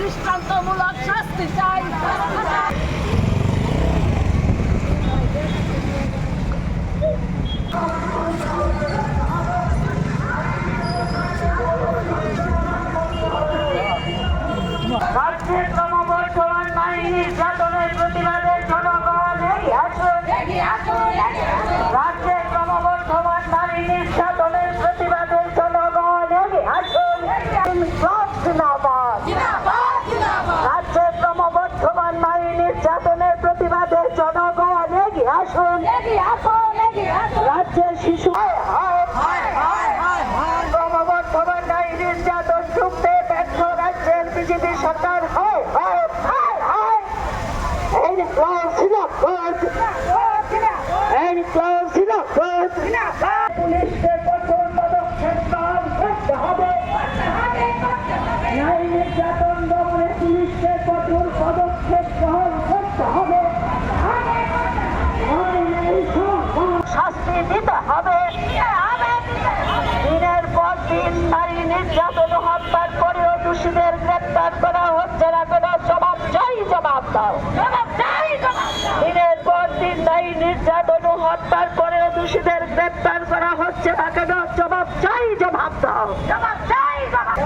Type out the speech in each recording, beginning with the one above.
দৃষ্টান্তমূলক শাস্তি চাই। রাজ্যে ক্রমবর্ধমান নারী নির্যাতনের প্রতিবাদে জনগণ এগিয়ে আসুন। রাজ্যে ক্রমবর্ধমান নারী নির্যাতনের প্রতিবাদে জনগণ এগিয়ে আসুন। রাজ্যে ক্রমবর্ধমান নারী নির্যাতনের প্রতিবাদে জনগণ এগিয়ে আসুন। রাজ্যের শিশু ক্রমবর্ধমান নারী নির্যাতন রুখতে ব্যর্থ রাজ্যের বিজেপি সরকার পুলিশকে কঠোর পদক্ষেপ গ্রহণ করতে হবে। নারী নির্যাতন দমনে পুলিশকে কঠোর পদক্ষেপ গ্রহণ করতে হবে। শাস্তি দিতে হবে। দিনের পর দিন নারী নির্যাতন হত্যার পরেও দোষীদের গ্রেপ্তার করা হচ্ছে না, কোনো জবাব চাই, জবাব দাও। দিনের পর দিন নারী নির্যাতন হত্যার পরেও দোষীদের গ্রেপ্তার করা হচ্ছে না, কেন জবাব চাই, জবাব দাও। জবাব চাই, জবাব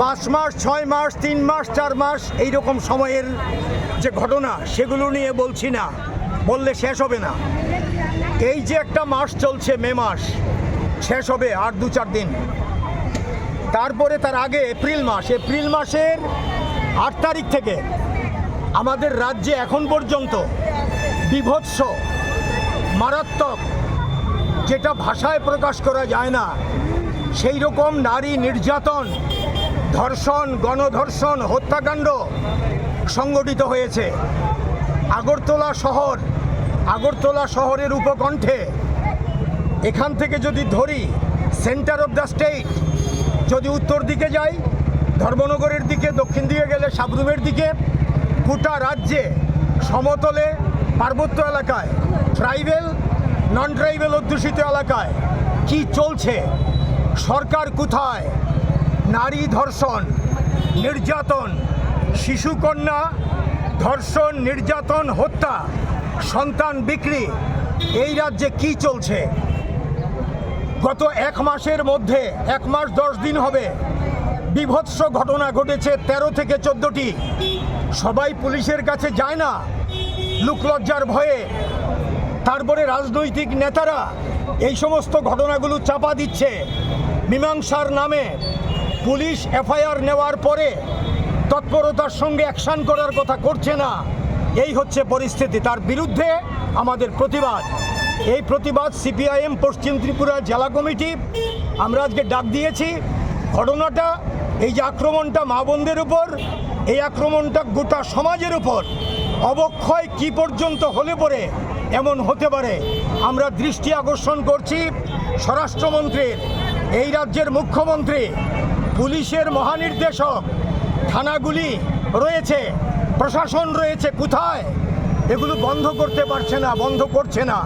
পাঁচ মাস, 6 মাস, 3 মাস, 4 মাস এইরকম সময়ের যে ঘটনা সেগুলো নিয়ে বলছি না, বললে শেষ হবে না। এই যে একটা মাস চলছে, মে মাস শেষ হবে আর 2-4 দিন, তারপরে তার আগে এপ্রিল মাসের 8 তারিখ থেকে আমাদের রাজ্যে এখন পর্যন্ত বীভৎস, মারাত্মক, যেটা ভাষায় প্রকাশ করা যায় না সেই রকম নারী নির্যাতন, ধর্ষণ, গণধর্ষণ, হত্যাকাণ্ড সংগঠিত হয়েছে। আগরতলা শহরের উপকণ্ঠে, এখান থেকে যদি ধরি সেন্টার অফ দ্য স্টেট, যদি উত্তর দিকে যাই ধর্মনগরের দিকে, দক্ষিণ দিকে গেলে সাবরুমের দিকে, গোটা রাজ্যে সমতলে, পার্বত্য এলাকায়, ট্রাইবেল, নন ট্রাইবেল অধ্যুষিত এলাকায় কি চলছে, সরকার কোথায়? নারী ধর্ষণ, নির্যাতন, শিশুকন্যা ধর্ষণ, নির্যাতন, হত্যা, সন্তান বিক্রি, এই রাজ্যে কি চলছে? গত 1 মাসের মধ্যে, 1 মাস 10 দিন হবে, বীভৎস ঘটনা ঘটেছে 13 থেকে 14টি। সবাই পুলিশের কাছে যায় না লোকলজ্জার ভয়ে। তারপরে রাজনৈতিক নেতারা এই সমস্ত ঘটনাগুলো চাপা দিচ্ছে মীমাংসার নামে। পুলিশ এফআইআর নেওয়ার পরে তৎপরতার সঙ্গে অ্যাকশন করার কথা করছে না। এই হচ্ছে পরিস্থিতি। তার বিরুদ্ধে আমাদের প্রতিবাদ। এই প্রতিবাদ সিপিআইএম পশ্চিম ত্রিপুরা জেলা কমিটি আমরা আজকে ডাক দিয়েছি। ঘটনাটা, এই যে আক্রমণটা মা বোনদের উপর, এই আক্রমণটা গোটা সমাজের উপর, অবক্ষয় কি পর্যন্ত হলে পরে এমন হতে পারে আমরা দৃষ্টি আকর্ষণ করছি স্বরাষ্ট্রমন্ত্রীর, এই রাজ্যের মুখ্যমন্ত্রী, পুলিশের মহানির্দেশক, থানাগুলি রয়েছে, প্রশাসন রয়েছে, কোথায়? এগুলো বন্ধ করতে পারছে না, বন্ধ করছে না।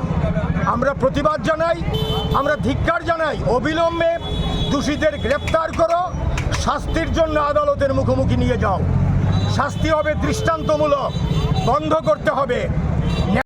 আমরা প্রতিবাদ জানাই, আমরা ধিক্কার জানাই। অবিলম্বে দোষীদের গ্রেপ্তার করো, শাস্তির জন্য আদালতের মুখোমুখি নিয়ে যাও। শাস্তি হবে দৃষ্টান্তমূলক, বন্ধ করতে হবে।